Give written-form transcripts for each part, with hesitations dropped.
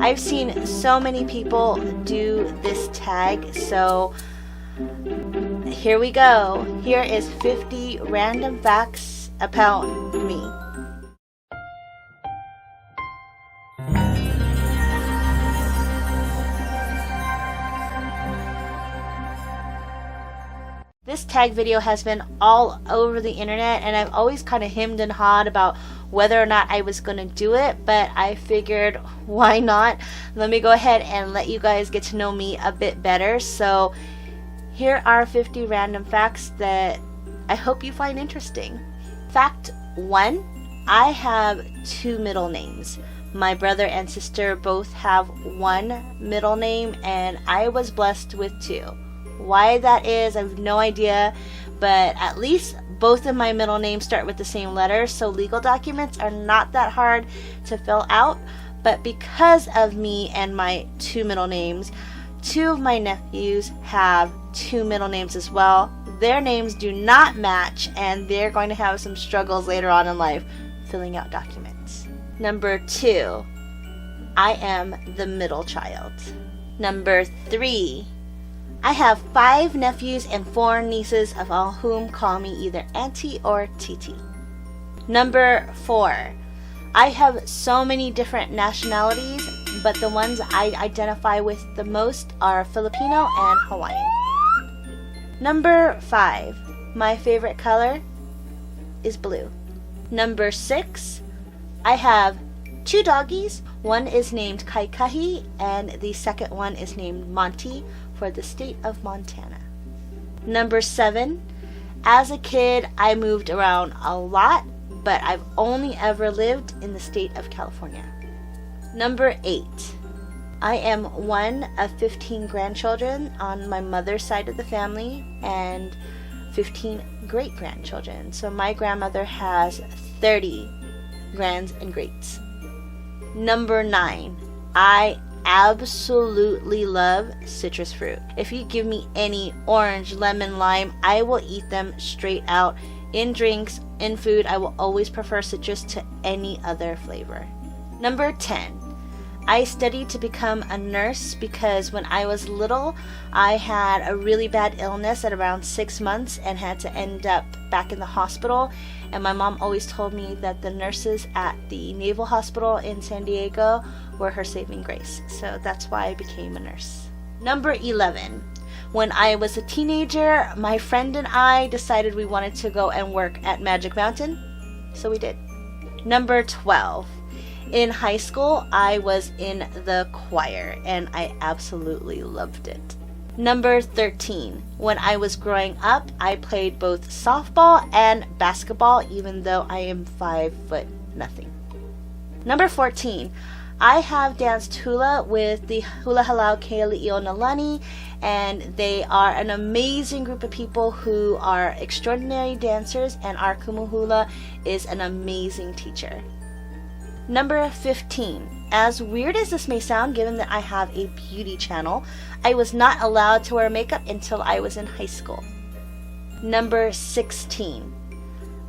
I've seen so many people do this tag, so here we go. Here is 50 random facts about me. This tag video has been all over the internet, and I've always kind of hemmed and hawed about whether or not I was going to do it, but I figured, why not? Let me go ahead and let you guys get to know me a bit better. So here are 50 random facts that I hope you find interesting. Fact 1, I have 2 middle names. My brother and sister both have 1 middle name, and I was blessed with 2. Why that is, I have no idea, but at least both of my middle names start with the same letter, so legal documents are not that hard to fill out. But because of me and my 2 middle names, 2 of my nephews have 2 middle names as well. Their names do not match, and they're going to have some struggles later on in life filling out documents. Number 2, I am the middle child. Number 3, I have 5 nephews and 4 nieces, of all whom call me either auntie or titi. Number 4, I have so many different nationalities, but the ones I identify with the most are Filipino and Hawaiian. Number 5, my favorite color is blue. Number 6, I have 2 doggies. One is named Kaikahi, and the second one is named Monty, for the state of Montana. Number 7, as a kid I moved around a lot, but I've only ever lived in the state of California. Number 8, I am one of 15 grandchildren on my mother's side of the family and 15 great-grandchildren. So my grandmother has 30 grands and greats. Number 9, I absolutely love citrus fruit. If you give me any orange, lemon, lime, I will eat them straight out. In drinks, in food, I will always prefer citrus to any other flavor. Number 10, I studied to become a nurse because when I was little, I had a really bad illness at around 6 months and had to end up back in the hospital. And my mom always told me that the nurses at the Naval Hospital in San Diego were her saving grace. So that's why I became a nurse. Number 11, when I was a teenager, my friend and I decided we wanted to go and work at Magic Mountain. So we did. Number 12, in high school, I was in the choir and I absolutely loved it. Number 13, when I was growing up, I played both softball and basketball, even though I am 5'0". Number 14, I have danced hula with the Hula Halau Keali'ionalani, and they are an amazing group of people who are extraordinary dancers, and our kumu hula is an amazing teacher. Number 15, as weird as this may sound, given that I have a beauty channel, I was not allowed to wear makeup until I was in high school. Number 16,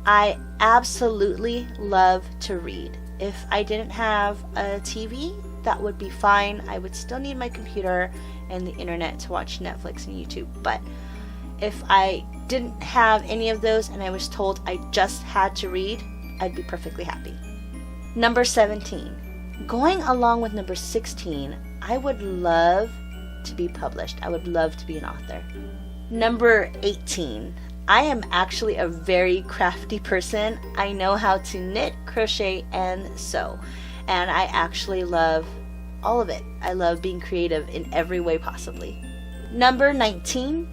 I absolutely love to read. If I didn't have a TV, that would be fine. I would still need my computer and the internet to watch Netflix and YouTube. But if I didn't have any of those and I was told I just had to read, I'd be perfectly happy. Number 17, going along with number 16, I would love to be published. I would love to be an author. Number 18, I am actually a very crafty person. I know how to knit, crochet, and sew. And I actually love all of it. I love being creative in every way possibly. Number 19,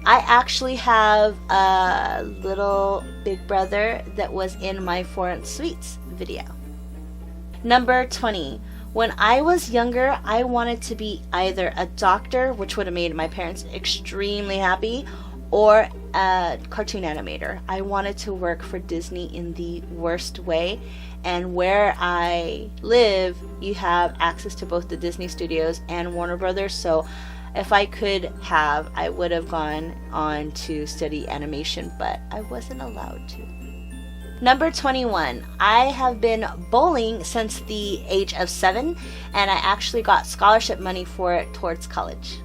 I actually have a little big brother that was in my Foreign Sweets video. Number 20, when I was younger, I wanted to be either a doctor, which would have made my parents extremely happy, or a cartoon animator. I wanted to work for Disney in the worst way, and where I live, you have access to both the Disney Studios and Warner Brothers, so if I could have, I would have gone on to study animation, but I wasn't allowed to. Number 21, I have been bowling since the age of 7, and I actually got scholarship money for it towards college.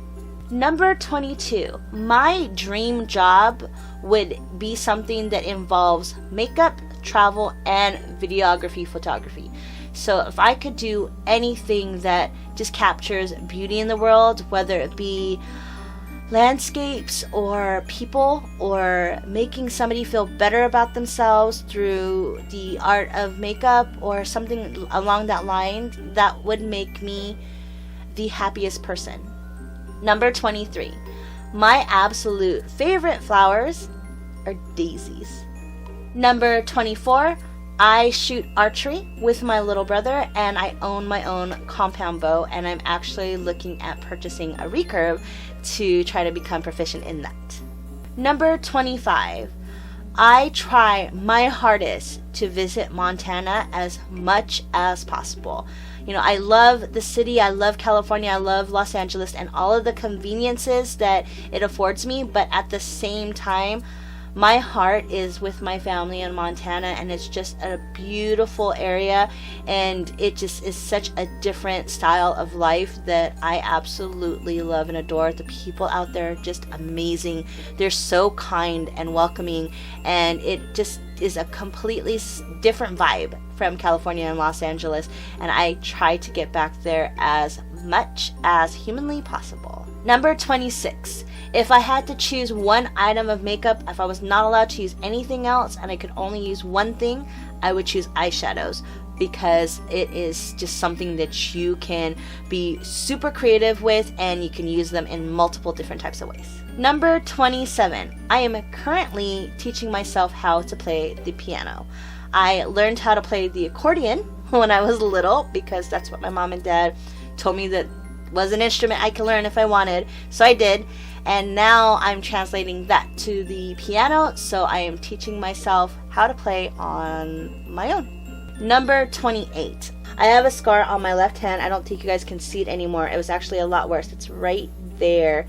Number 22, my dream job would be something that involves makeup, travel, and videography, photography. So if I could do anything that just captures beauty in the world, whether it be landscapes or people, or making somebody feel better about themselves through the art of makeup or something along that line, that would make me the happiest person. Number 23, my absolute favorite flowers are daisies. Number 24, I shoot archery with my little brother, and I own my own compound bow, and I'm actually looking at purchasing a recurve to try to become proficient in that. Number 25, I try my hardest to visit Montana as much as possible. You know, I love the city, I love California, I love Los Angeles and all of the conveniences that it affords me, but at the same time, my heart is with my family in Montana, and it's just a beautiful area, and it just is such a different style of life that I absolutely love and adore. The people out there are just amazing. They're so kind and welcoming, and it just is a completely different vibe from California and Los Angeles, and I try to get back there as much as humanly possible. Number 26. If I had to choose one item of makeup, if I was not allowed to use anything else and I could only use one thing, I would choose eyeshadows, because it is just something that you can be super creative with, and you can use them in multiple different types of ways. Number 27. I am currently teaching myself how to play the piano. I learned how to play the accordion when I was little, because that's what my mom and dad told me that was an instrument I could learn if I wanted, so I did. And now I'm translating that to the piano, so I am teaching myself how to play on my own. Number 28. I have a scar on my left hand. I don't think you guys can see it anymore. It was actually a lot worse. It's right there,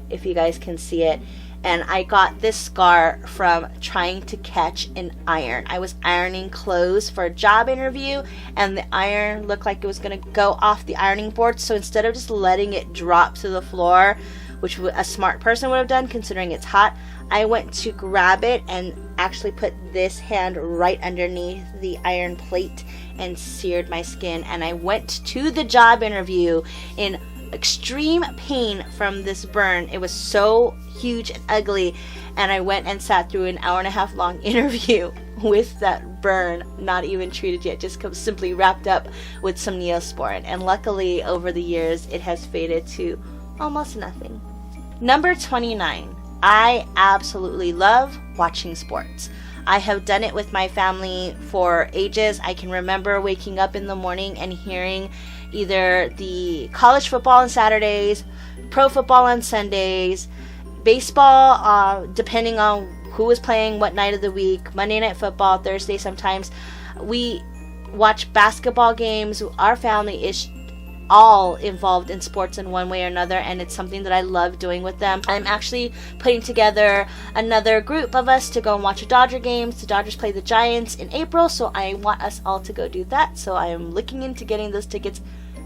if you guys can see it. And I got this scar from trying to catch an iron. I was ironing clothes for a job interview, and the iron looked like it was going to go off the ironing board. So instead of just letting it drop to the floor, which a smart person would have done considering it's hot, I went to grab it and actually put this hand right underneath the iron plate and seared my skin. And I went to the job interview in extreme pain from this burn. It was so huge and ugly, and I went and sat through an 1.5 hour long interview with that burn not even treated yet, just simply wrapped up with some Neosporin. And luckily over the years it has faded to almost nothing. Number 29. I absolutely love watching sports. I have done it with my family for ages. I can remember waking up in the morning and hearing either the college football on Saturdays, pro football on Sundays, baseball, depending on who was playing what night of the week, Monday Night Football, Thursday sometimes. We watch basketball games. Our family is all involved in sports in one way or another, and it's something that I love doing with them. I'm actually putting together another group of us to go and watch a Dodger game. The Dodgers play the Giants in April, so I want us all to go do that. So I am looking into getting those tickets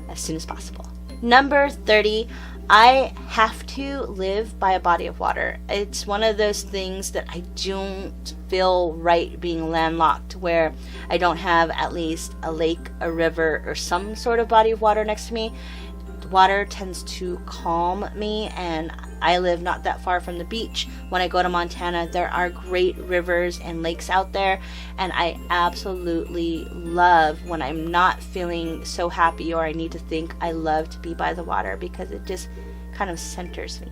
as soon as possible. Number 30. I have to live by a body of water. It's one of those things that I don't feel right being landlocked, where I don't have at least a lake, a river, or some sort of body of water next to me. Water tends to calm me, and I live not that far from the beach. When I go to Montana, there are great rivers and lakes out there, and I absolutely love when I'm not feeling so happy or I need to think. I love to be by the water because it just kind of centers me.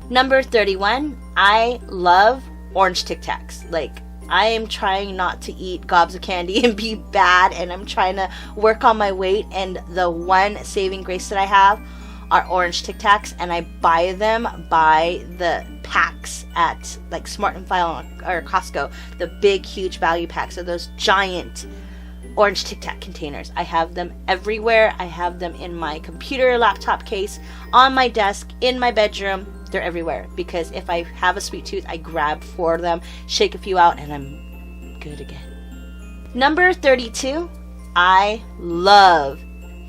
Number 31, I love Orange Tic Tacs. Like, I am trying not to eat gobs of candy and be bad, and I'm trying to work on my weight, and the one saving grace that I have are Orange Tic Tacs, and I buy them by the packs at like Smart & Final or Costco, the big huge value packs of those giant Orange Tic Tac containers. I have them everywhere. I have them in my computer laptop case, on my desk, in my bedroom. They're everywhere, because if I have a sweet tooth, I grab 4 of them, shake a few out, and I'm good again. Number 32, I love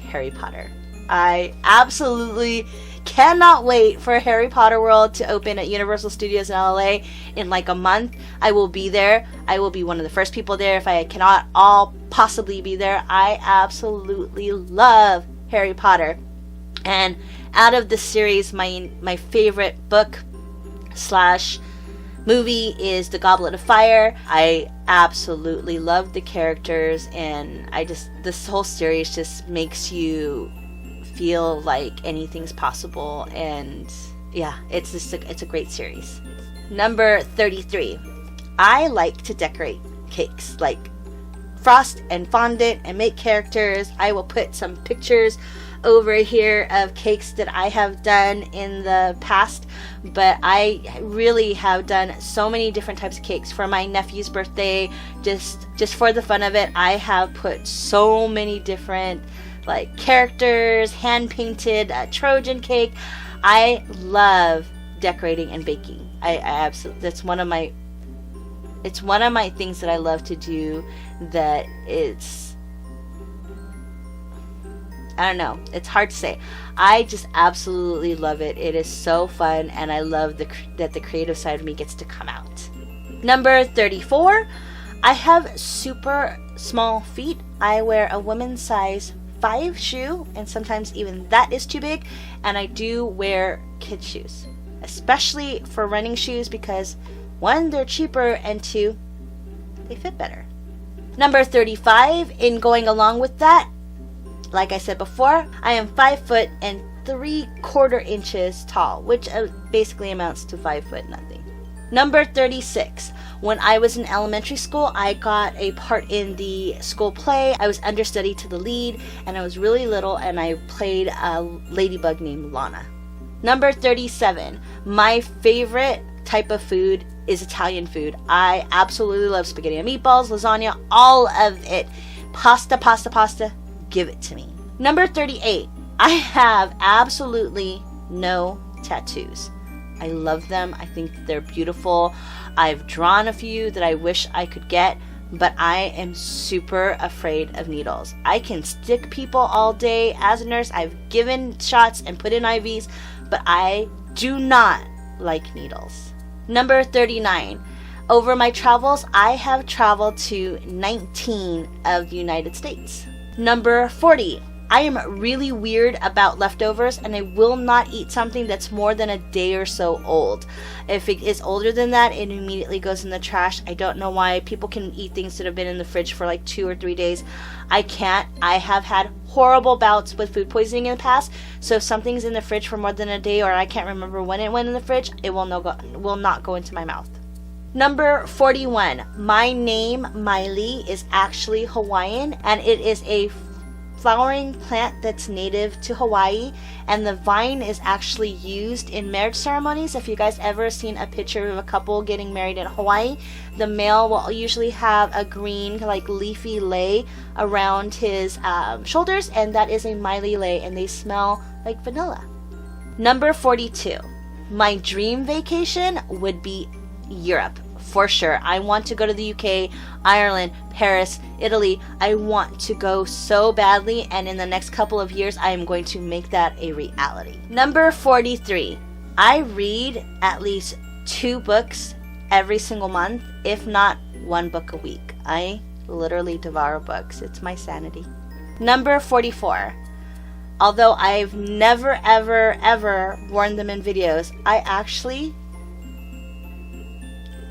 Harry Potter. I absolutely cannot wait for Harry Potter World to open at Universal Studios in LA in like a month. I will be there. I will be one of the first people there if I cannot all possibly be there. I absolutely love Harry Potter. And out of the series, my favorite book slash movie is The Goblet of Fire. I absolutely love the characters, and this whole series just makes you feel like anything's possible, and yeah, it's a great series. Number 33, I like to decorate cakes, like frost and fondant and make characters. I will put some pictures over here of cakes that I have done in the past, but I really have done so many different types of cakes for my nephew's birthday. Just for the fun of it, I have put so many different like characters, hand painted Trojan cake. I love decorating and baking. I absolutely, it's one of my things that I love to do. That I don't know, it's hard to say. I just absolutely love it. It is so fun, and I love that the creative side of me gets to come out. Number 34, I have super small feet. I wear a women's size 5 shoe, and sometimes even that is too big, and I do wear kids shoes, especially for running shoes, because 1, they're cheaper, and 2, they fit better. Number 35, in going along with that, like I said before, I am 5 foot and 3/4 inches tall, which basically amounts to 5 foot nothing. Number 36, when I was in elementary school, I got a part in the school play. I was understudy to the lead, and I was really little, and I played a ladybug named Lana. Number 37, my favorite type of food is Italian food. I absolutely love spaghetti and meatballs, lasagna, all of it. Pasta, give it to me. Number 38, I have absolutely no tattoos. I love them. I think they're beautiful. I've drawn a few that I wish I could get, but I am super afraid of needles. I can stick people all day. As a nurse, I've given shots and put in IVs, but I do not like needles. Number 39, over my travels, I have traveled to 19 of the United States. Number 40, I am really weird about leftovers, and I will not eat something that's more than a day or so old. If it is older than that, it immediately goes in the trash. I don't know why people can eat things that have been in the fridge for like 2 or 3 days. I can't. I have had horrible bouts with food poisoning in the past, so if something's in the fridge for more than a day, or I can't remember when it went in the fridge, it will not go into my mouth. Number 41, my name, Miley, is actually Hawaiian, and it is a flowering plant that's native to Hawaii, and the vine is actually used in marriage ceremonies. If you guys ever seen a picture of a couple getting married in Hawaii, the male will usually have a green like leafy lei around his shoulders, and that is a Miley lei, and they smell like vanilla. Number 42, my dream vacation would be Europe. For sure. I want to go to the UK, Ireland, Paris, Italy. I want to go so badly, and in the next couple of years, I am going to make that a reality. Number 43. I read at least 2 books every single month, if not 1 book a week. I literally devour books. It's my sanity. Number 44. Although I've never, ever worn them in videos, I actually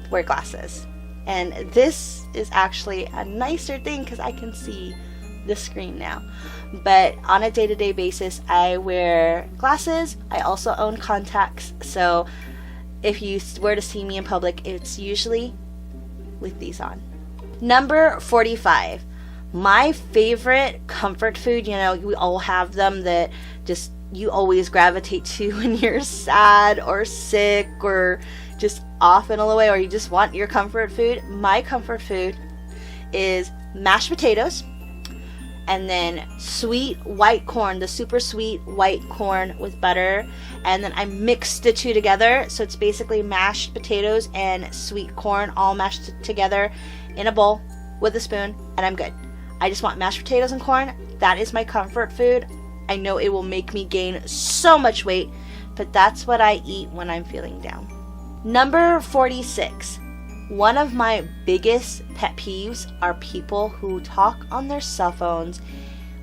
wear glasses, and this is actually a nicer thing because I can see the screen now. But on a day-to-day basis, I wear glasses. I also own contacts, so if you were to see me in public, it's usually with these on. Number 45, my favorite comfort food. You know, we all have them that just you always gravitate to when you're sad or sick or just off and away, or you just want your comfort food. My comfort food is mashed potatoes, and then sweet white corn, the super sweet white corn with butter, and then I mix the 2 together, so it's basically mashed potatoes and sweet corn all mashed together in a bowl, with a spoon, and I'm good. I just want mashed potatoes and corn. That is my comfort food. I know it will make me gain so much weight, but that's what I eat when I'm feeling down. Number 46. One of my biggest pet peeves are people who talk on their cell phones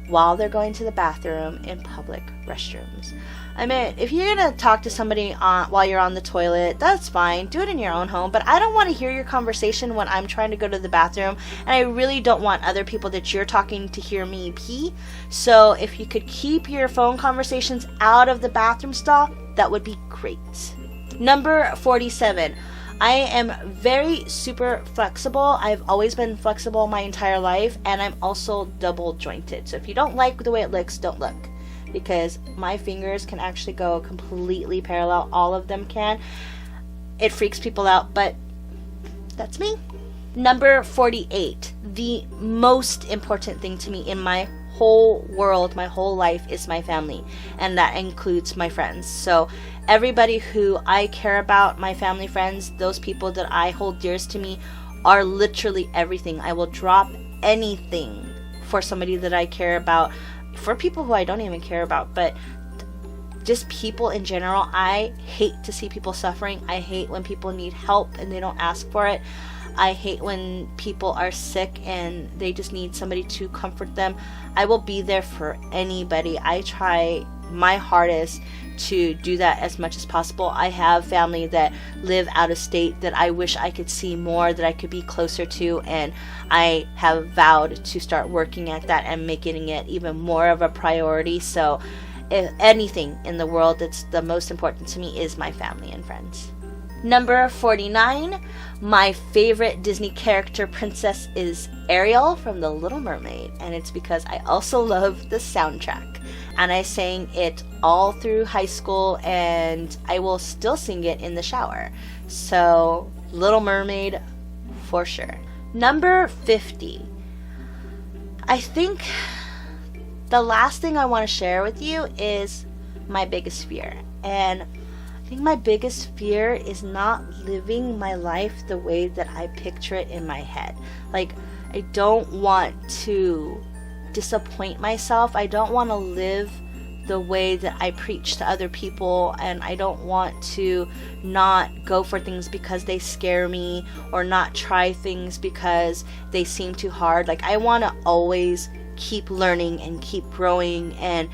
while they're going to the bathroom in public restrooms. I mean, if you're going to talk to somebody while you're on the toilet, that's fine. Do it in your own home. But I don't want to hear your conversation when I'm trying to go to the bathroom. And I really don't want other people that you're talking to hear me pee. So if you could keep your phone conversations out of the bathroom stall, that would be great. Number 47. I am very super flexible. I've always been flexible my entire life. And I'm also double jointed. So if you don't like the way it looks, don't look. Because my fingers can actually go completely parallel. All of them can. It freaks people out, but that's me. Number 48. The most important thing to me in my whole world, my whole life, is my family. And that includes my friends. So everybody who I care about, my family, friends, those people that I hold dearest to me, are literally everything. I will drop anything for somebody that I care about. For people who I don't even care about, but just people in general. I hate to see people suffering. I hate when people need help and they don't ask for it. I hate when people are sick and they just need somebody to comfort them. I will be there for anybody. I try my hardest to do that as much as possible. I have family that live out of state that I wish I could see more, that I could be closer to, and I have vowed to start working at that and making it even more of a priority. So if anything in the world that's the most important to me is my family and friends. Number 49, my favorite Disney character princess is Ariel from The Little Mermaid, and it's because I also love the soundtrack, and I sang it all through high school, and I will still sing it in the shower. So Little Mermaid for sure. Number 50, I think the last thing I want to share with you is my biggest fear, and I think my biggest fear is not living my life the way that I picture it in my head. Like, I don't want to disappoint myself. I don't want to live the way that I preach to other people, and I don't want to not go for things because they scare me, or not try things because they seem too hard. Like, I want to always keep learning and keep growing, and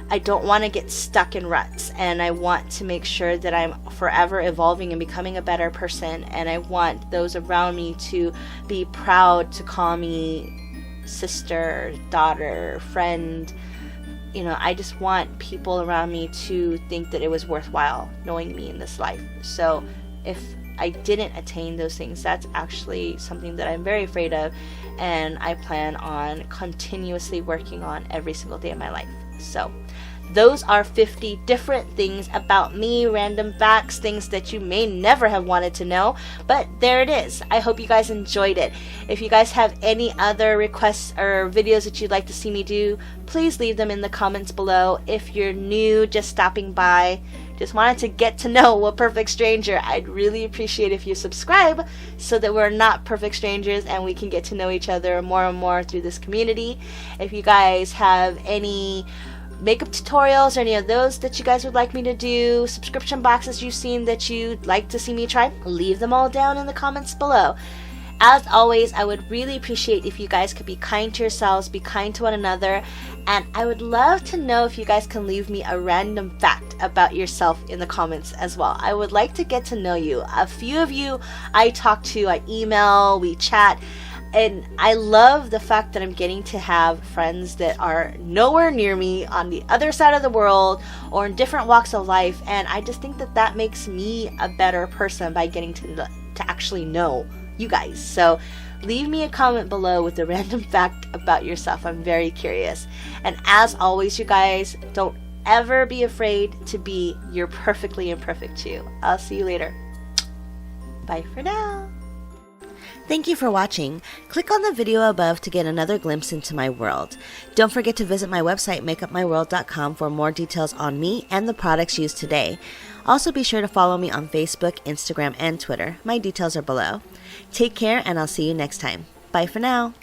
I don't want to get stuck in ruts, and I want to make sure that I'm forever evolving and becoming a better person, and I want those around me to be proud to call me sister, daughter, friend. You know, I just want people around me to think that it was worthwhile knowing me in this life. So if I didn't attain those things, that's actually something that I'm very afraid of, and I plan on continuously working on every single day of my life. So those are 50 different things about me, random facts, things that you may never have wanted to know, but there it is. I hope you guys enjoyed it. If you guys have any other requests or videos that you'd like to see me do, please leave them in the comments below. If you're new, just stopping by, just wanted to get to know a perfect stranger, I'd really appreciate if you subscribe so that we're not perfect strangers and we can get to know each other more and more through this community. If you guys have any makeup tutorials or any of those that you guys would like me to do, subscription boxes you've seen that you'd like to see me try, leave them all down in the comments below. As always, I would really appreciate if you guys could be kind to yourselves, be kind to one another, and I would love to know if you guys can leave me a random fact about yourself in the comments as well. I would like to get to know you. A few of you I talk to, I email, we chat, and I love the fact that I'm getting to have friends that are nowhere near me, on the other side of the world, or in different walks of life, and I just think that that makes me a better person by getting to actually know you guys. So leave me a comment below with a random fact about yourself. I'm very curious. And as always, you guys, don't ever be afraid to be your perfectly imperfect you. I'll see you later. Bye for now. Thank you for watching. Click on the video above to get another glimpse into my world. Don't forget to visit my website, MakeupMaiWorld.com, for more details on me and the products used today. Also be sure to follow me on Facebook, Instagram, and Twitter. My details are below. Take care, and I'll see you next time. Bye for now.